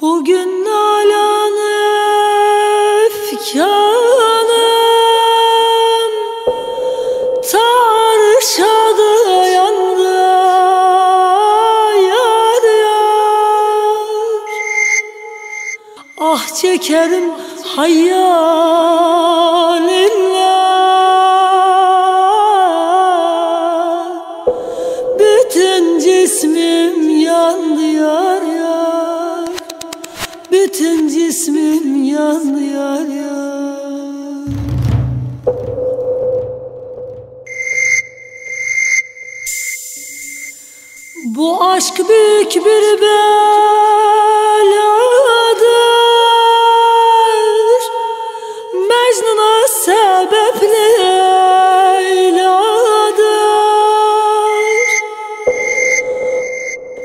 Bugün nalan efkanım tarşadı yandı yar yar. Ah çekerim hayalinle, bütün cismim yandı yar yar, bütün cismim yandı yar yar. Bu aşk büyük bir beladır, Mecnun'a sebep Leyla'dır.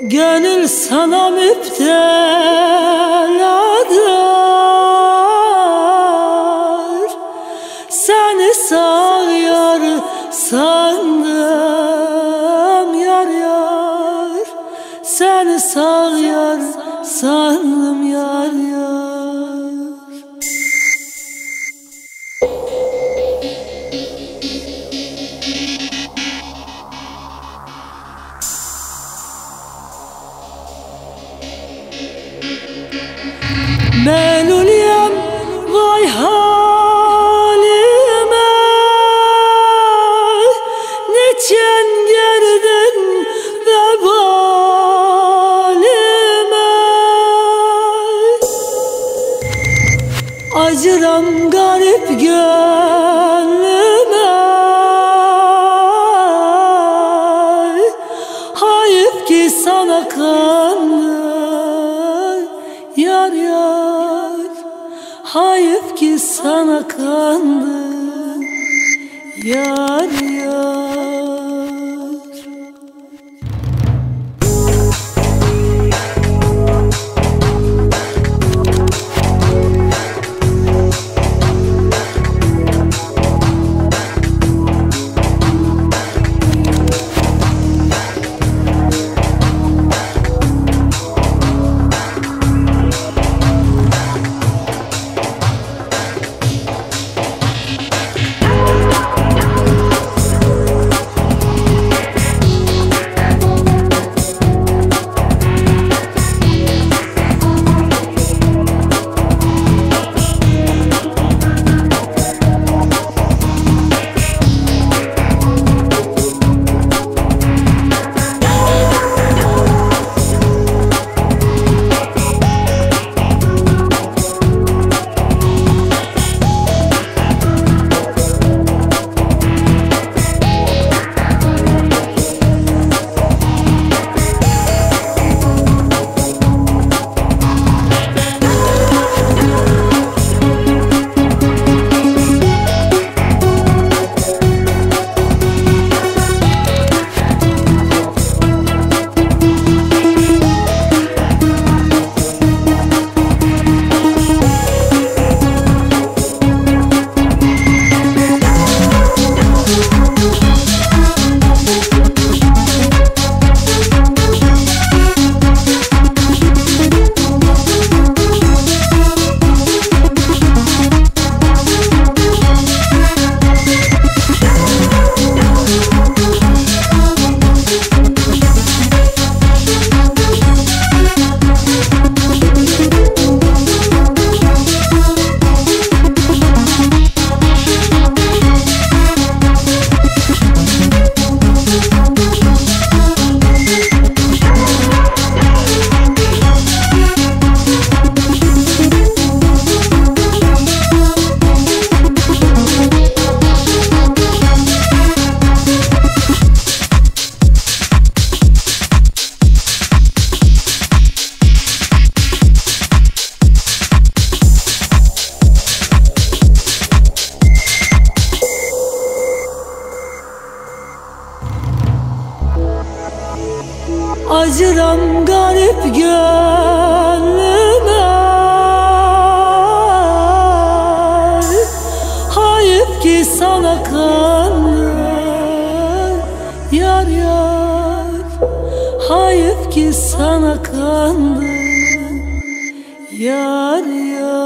Gönül sana müpteladır, seni sağ yar sandım yar yar, seni sağ yar sandım yar yar. Meluliyem vay halime, niçin girdin vebalime? Acıram garip gönlüme, hayıf ki sana kandım yar yar, hayıf ki sana kandım yar yar. Yar yar